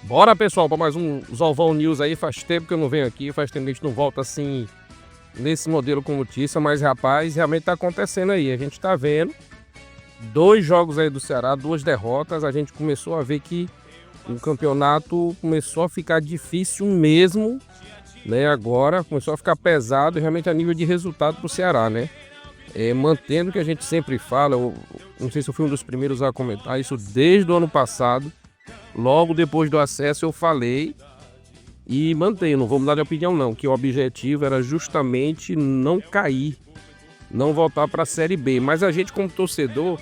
Bora, pessoal, para mais um Zolvão News aí. Faz tempo que eu não venho aqui, faz tempo que a gente não volta assim nesse modelo com notícia, mas rapaz, realmente tá acontecendo aí. A gente tá vendo 2 jogos aí do Ceará, 2 derrotas. A gente começou a ver que o campeonato começou a ficar difícil mesmo, né? Agora começou a ficar pesado realmente a nível de resultado pro Ceará, né? Mantendo o que a gente sempre fala, eu não sei se eu fui um dos primeiros a comentar isso desde o ano passado. Logo depois do acesso eu falei e mantenho, não vou mudar de opinião não, que o objetivo era justamente não cair, não voltar para a Série B. Mas a gente como torcedor,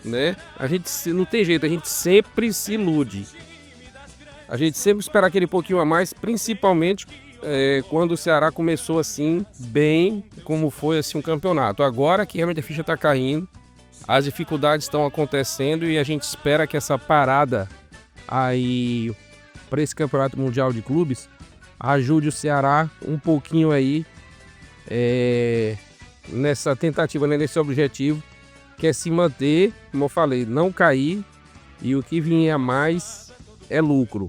né, a gente não tem jeito, a gente sempre se ilude. A gente sempre espera aquele pouquinho a mais, principalmente quando o Ceará começou assim, bem, como foi assim um campeonato. Agora que realmente a ficha está caindo, as dificuldades estão acontecendo e a gente espera que essa parada aí para esse campeonato mundial de clubes ajude o Ceará um pouquinho aí nessa tentativa, né, nesse objetivo que é se manter, como eu falei, não cair, e o que vier a mais é lucro.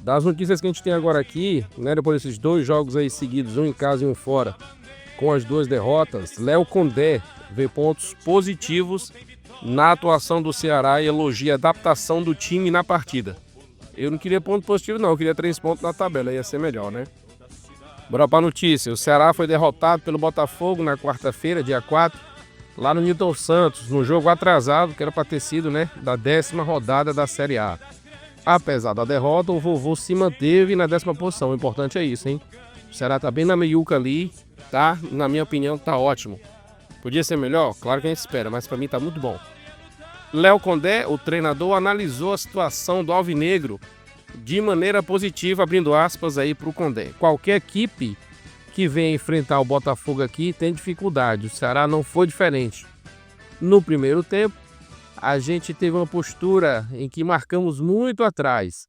Das notícias que a gente tem agora aqui, né, depois desses 2 jogos aí seguidos, um em casa e um fora, com as 2 derrotas, Léo Condé vê pontos positivos na atuação do Ceará e elogia a adaptação do time na partida. Eu não queria ponto positivo não, eu queria 3 pontos na tabela, ia ser melhor, né? Bora pra notícia. O Ceará foi derrotado pelo Botafogo na quarta-feira, dia 4, lá no Newton Santos, no jogo atrasado, que era para ter sido, né, da 10ª rodada da Série A. Apesar da derrota, o Vovô se manteve na 10ª posição, o importante é isso, hein? O Ceará tá bem na meiuca ali, tá? Na minha opinião, tá ótimo. Podia ser melhor? Claro que a gente espera, mas para mim tá muito bom. Léo Condé, o treinador, analisou a situação do Alvinegro de maneira positiva, abrindo aspas aí para o Condé. Qualquer equipe que venha enfrentar o Botafogo aqui tem dificuldade, o Ceará não foi diferente. No primeiro tempo, a gente teve uma postura em que marcamos muito atrás.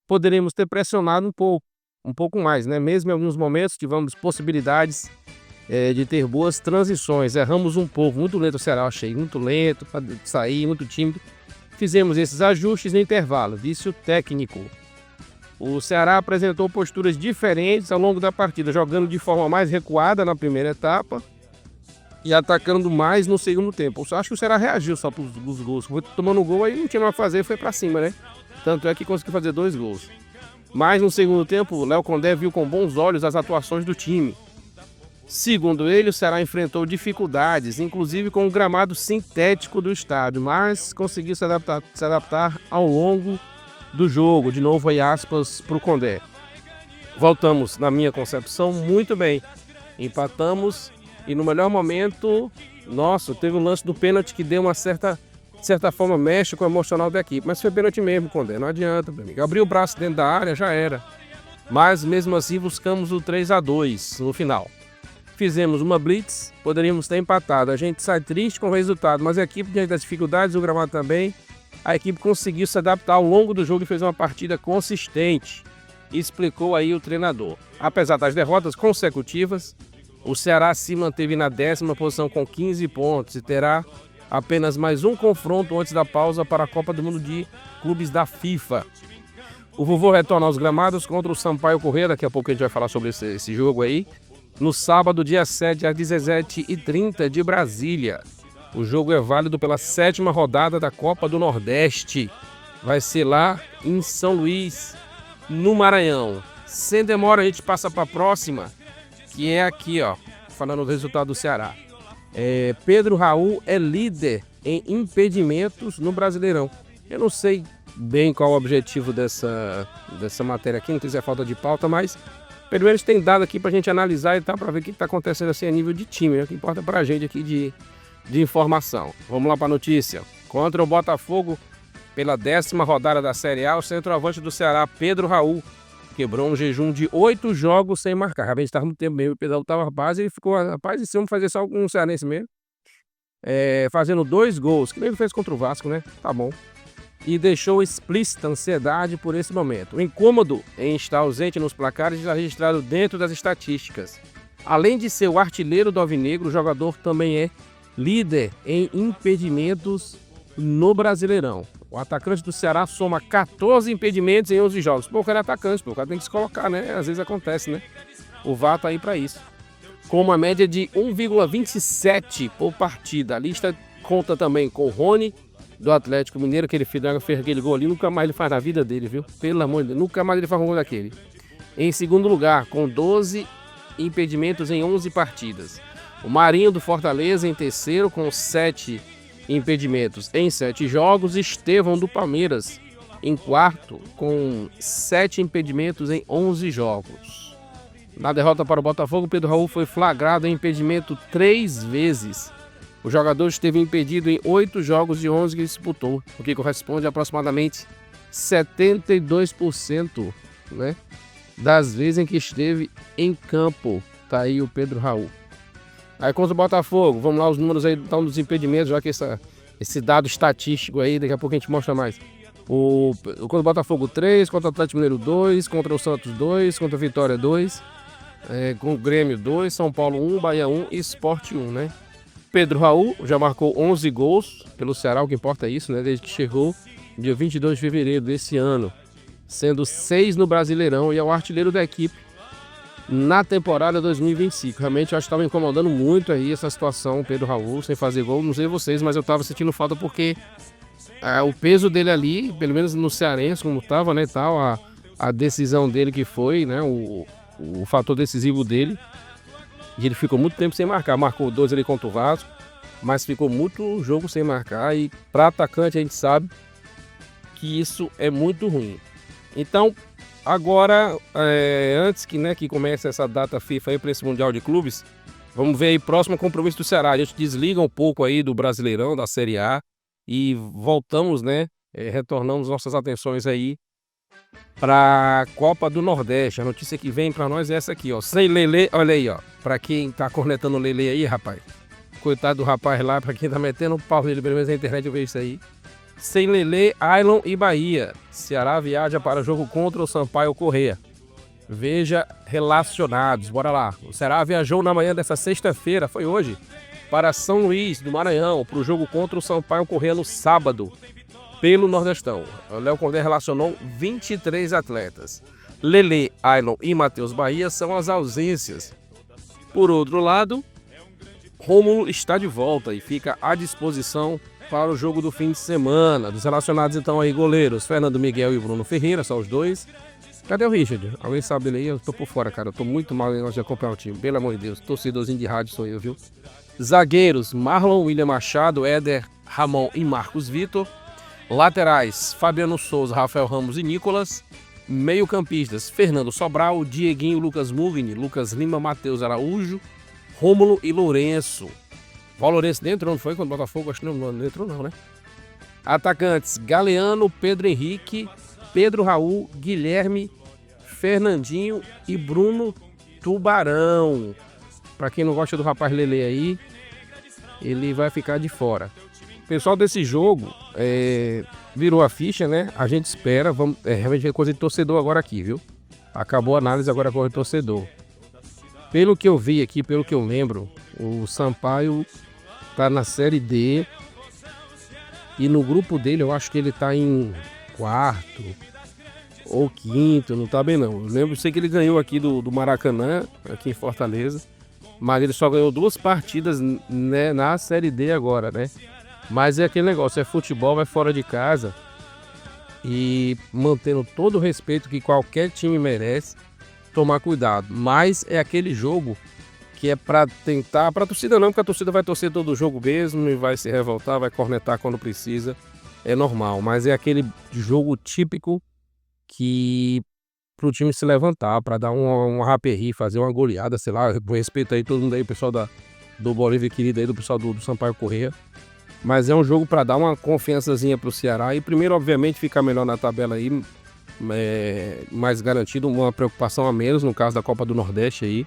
Poderíamos ter pressionado um pouco mais, né? Mesmo em alguns momentos tivemos possibilidades de ter boas transições. Erramos um pouco, muito lento o Ceará, eu achei muito lento para sair, muito tímido. Fizemos esses ajustes no intervalo, disse o técnico. O Ceará apresentou posturas diferentes ao longo da partida, jogando de forma mais recuada na primeira etapa e atacando mais no segundo tempo. Eu acho que o Ceará reagiu só para os gols. Foi tomando gol, aí não tinha mais a fazer, foi para cima, né? Tanto é que conseguiu fazer 2 gols. Mas no segundo tempo, o Léo Condé viu com bons olhos as atuações do time. Segundo ele, o Ceará enfrentou dificuldades, inclusive com o gramado sintético do estádio, mas conseguiu se adaptar ao longo do jogo. De novo, aí aspas para o Condé. Voltamos, na minha concepção, muito bem. Empatamos e no melhor momento, nossa, teve um lance do pênalti que deu uma certa forma mexe com o emocional da equipe, mas foi pênalti mesmo, Condé, não adianta, meu amigo. Abriu o braço dentro da área, já era. Mas mesmo assim buscamos o 3-2 no final. Fizemos uma blitz, poderíamos ter empatado. A gente sai triste com o resultado, mas a equipe, diante das dificuldades, o gramado também, a equipe conseguiu se adaptar ao longo do jogo e fez uma partida consistente, explicou aí o treinador. Apesar das derrotas consecutivas, o Ceará se manteve na 10ª posição com 15 pontos e terá apenas mais um confronto antes da pausa para a Copa do Mundo de Clubes da FIFA. O Vovô retorna aos gramados contra o Sampaio Corrêa, daqui a pouco a gente vai falar sobre esse jogo aí, no sábado, dia 7, às 17h30 de Brasília. O jogo é válido pela 7ª rodada da Copa do Nordeste. Vai ser lá em São Luís, no Maranhão. Sem demora, a gente passa para a próxima, que é aqui, ó, falando do resultado do Ceará. Pedro Raul é líder em impedimentos no Brasileirão. Eu não sei bem qual o objetivo dessa matéria aqui, não sei se é falta de pauta, mas pelo menos tem dado aqui pra gente analisar e tal, pra ver o que tá acontecendo assim a nível de time, né? O que importa pra gente aqui de informação. Vamos lá pra notícia. Contra o Botafogo, pela 10ª rodada da Série A, o centroavante do Ceará, Pedro Raul, quebrou um jejum de 8 jogos sem marcar. A gente estava muito tempo mesmo, o Pedro estava rapaz, e ficou, rapaz, e se vamos fazer só um cearense mesmo? Fazendo 2 gols, que nem ele fez contra o Vasco, né? Tá bom. e deixou explícita ansiedade por esse momento. O incômodo em estar ausente nos placares está registrado dentro das estatísticas. Além de ser o artilheiro do Alvinegro, o jogador também é líder em impedimentos no Brasileirão. O atacante do Ceará soma 14 impedimentos em 11 jogos. Pô, o cara é atacante, pô, o cara tem que se colocar, né? Às vezes acontece, né? O VAR tá aí pra isso. Com uma média de 1,27 por partida. A lista conta também com o Rony, do Atlético Mineiro, que ele fez aquele gol ali, nunca mais ele faz na vida dele, viu? Pelo amor de Deus, nunca mais ele faz um gol daquele. Em segundo lugar, com 12 impedimentos em 11 partidas. O Marinho do Fortaleza em terceiro, com 7 impedimentos em 7 jogos. Estevão do Palmeiras em quarto, com 7 impedimentos em 11 jogos. Na derrota para o Botafogo, Pedro Raul foi flagrado em impedimento 3 vezes. O jogador esteve impedido em 8 jogos de 11 que disputou, o que corresponde a aproximadamente 72%, né, das vezes em que esteve em campo. Tá aí o Pedro Raul. Aí contra o Botafogo, vamos lá os números aí dos impedimentos, já que esse dado estatístico aí, daqui a pouco a gente mostra mais. Contra o Botafogo 3, contra o Atlético Mineiro 2, contra o Santos 2, contra a Vitória 2, com o Grêmio 2, São Paulo 1, Bahia 1 e Sport 1, né? Pedro Raul já marcou 11 gols pelo Ceará, o que importa é isso, né? Desde que chegou dia 22 de fevereiro desse ano, sendo 6 no Brasileirão e é o artilheiro da equipe na temporada 2025. Realmente eu acho que estava incomodando muito aí essa situação, o Pedro Raul sem fazer gol. Não sei vocês, mas eu estava sentindo falta porque o peso dele ali, pelo menos no Cearense, como estava, né, tal, a decisão dele que foi, né, o fator decisivo dele. E ele ficou muito tempo sem marcar, marcou 2 ali contra o Vasco, mas ficou muito jogo sem marcar e para atacante a gente sabe que isso é muito ruim. Então, agora, antes que comece essa data FIFA aí para esse Mundial de Clubes, vamos ver aí próximo compromisso do Ceará. A gente desliga um pouco aí do Brasileirão, da Série A e voltamos, né, retornamos nossas atenções aí para a Copa do Nordeste. A notícia que vem para nós é essa aqui, ó. Sem Lelê, olha aí, ó. Para quem tá cornetando o Lelê aí, rapaz. Coitado do rapaz lá, para quem tá metendo o pau nele, pelo menos na internet eu vejo isso aí. Sem Lelê, Ailon e Bahia. Ceará viaja para jogo contra o Sampaio Corrêa. Veja relacionados, bora lá. O Ceará viajou na manhã dessa sexta-feira, foi hoje, para São Luís do Maranhão, para o jogo contra o Sampaio Corrêa no sábado, pelo Nordestão. O Léo Condé relacionou 23 atletas. Lelê, Ailon e Matheus Bahia são as ausências. Por outro lado, Rômulo está de volta e fica à disposição para o jogo do fim de semana. Dos relacionados então aí, goleiros Fernando Miguel e Bruno Ferreira, só os dois. Cadê o Richard? Alguém sabe dele aí? Eu tô por fora, cara. Eu tô muito mal em negócio de acompanhar o time. Pelo amor de Deus, torcedorzinho de rádio sou eu, viu? Zagueiros, Marlon, William Machado, Éder, Ramon e Marcos Vitor. Laterais, Fabiano Souza, Rafael Ramos e Nicolas. Meio-campistas, Fernando Sobral, Dieguinho, Lucas Mugni, Lucas Lima, Matheus Araújo, Rômulo e Lourenço. O Lourenço dentro, não foi? Quando o Botafogo, acho que não entrou não, né? Atacantes, Galeano, Pedro Henrique, Pedro Raul, Guilherme, Fernandinho e Bruno Tubarão. Pra quem não gosta do rapaz Lelê aí, ele vai ficar de fora. Pessoal desse jogo, virou a ficha, né? A gente espera, realmente é coisa de torcedor agora aqui, viu? Acabou a análise, agora é coisa de torcedor. Pelo que eu vi aqui, pelo que eu lembro, o Sampaio tá na Série D e no grupo dele eu acho que ele tá em quarto ou quinto, não tá bem não. Eu sei que ele ganhou aqui do Maracanã, aqui em Fortaleza, mas ele só ganhou 2 partidas, né, na Série D agora, né? Mas é aquele negócio, é futebol, é fora de casa e mantendo todo o respeito que qualquer time merece, tomar cuidado. Mas é aquele jogo que é pra tentar, pra torcida não, porque a torcida vai torcer todo o jogo mesmo e vai se revoltar, vai cornetar quando precisa, é normal. Mas é aquele jogo típico que pro time se levantar, pra dar um raperri, fazer uma goleada, sei lá, com respeito aí todo mundo aí, o pessoal do Bolívia querido aí, do pessoal do Sampaio Corrêa. Mas é um jogo para dar uma confiançazinha pro Ceará e primeiro, obviamente, ficar melhor na tabela aí, mais garantido, uma preocupação a menos no caso da Copa do Nordeste aí,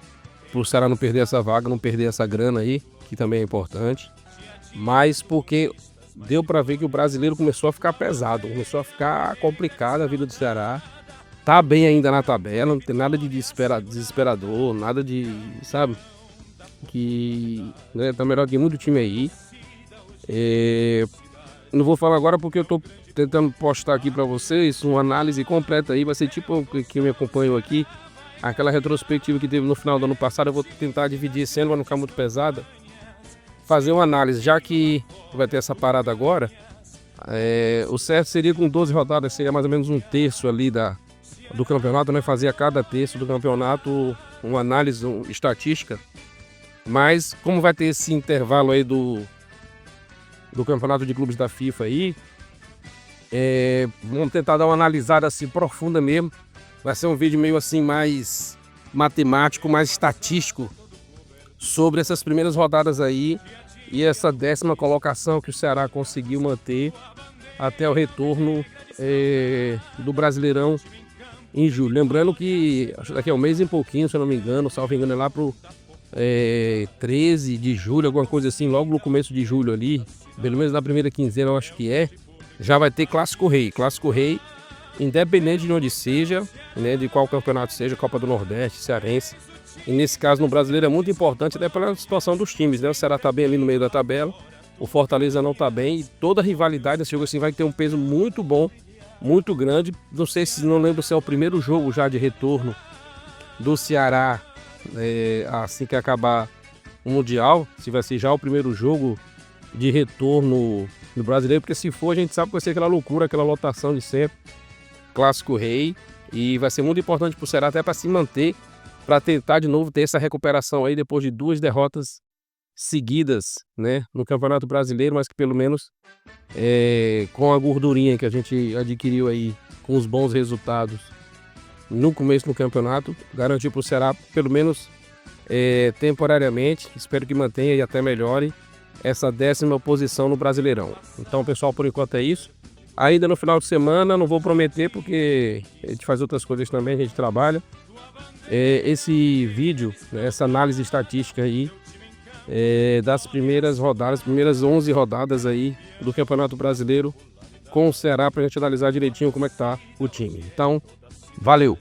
pro Ceará não perder essa vaga, não perder essa grana aí, que também é importante. Mas porque deu para ver que o brasileiro começou a ficar pesado, começou a ficar complicada a vida do Ceará. Tá bem ainda na tabela, não tem nada de desesperador, nada de, sabe, que, né, tá melhor que muito time aí. Não vou falar agora porque eu tô tentando postar aqui para vocês uma análise completa aí, vai ser tipo que me acompanhou aqui, aquela retrospectiva que teve no final do ano passado. Eu vou tentar dividir esse ano para não ficar muito pesada, fazer uma análise, já que vai ter essa parada agora. O certo seria com 12 rodadas, seria mais ou menos um terço ali do campeonato, né? Fazer a cada terço do campeonato uma análise estatística. Mas como vai ter esse intervalo aí do campeonato de clubes da FIFA aí, vamos tentar dar uma analisada assim profunda mesmo. Vai ser um vídeo meio assim mais matemático, mais estatístico sobre essas primeiras rodadas aí e essa 10ª colocação que o Ceará conseguiu manter até o retorno do Brasileirão em julho. Lembrando que acho que daqui a um mês e pouquinho, se eu não me engano, salvo engano, é lá pro 13 de julho, alguma coisa assim, logo no começo de julho ali, pelo menos na primeira quinzena eu acho que já vai ter Clássico Rei. Clássico Rei, independente de onde seja, né, de qual campeonato seja, Copa do Nordeste, Cearense. E nesse caso no Brasileiro é muito importante, até pela situação dos times, né? O Ceará tá bem ali no meio da tabela, o Fortaleza não tá bem, e toda a rivalidade desse jogo assim vai ter um peso muito bom, muito grande. Não lembro se é o primeiro jogo já de retorno do Ceará, assim que acabar o Mundial, se vai ser já o primeiro jogo de retorno do Brasileiro, porque se for a gente sabe que vai ser aquela loucura, aquela lotação de sempre, Clássico Rei, e vai ser muito importante pro Ceará até para se manter, para tentar de novo ter essa recuperação aí depois de 2 derrotas seguidas, né, no Campeonato Brasileiro, mas que pelo menos com a gordurinha que a gente adquiriu aí com os bons resultados no começo do campeonato, garantiu para o Ceará, pelo menos temporariamente, espero que mantenha e até melhore essa 10ª posição no Brasileirão. Então, pessoal, por enquanto é isso. Ainda no final de semana, não vou prometer porque a gente faz outras coisas também, a gente trabalha. Esse vídeo, essa análise estatística aí das primeiras rodadas, primeiras 11 rodadas aí do Campeonato Brasileiro com o Ceará, para a gente analisar direitinho como é que tá o time. Então, valeu!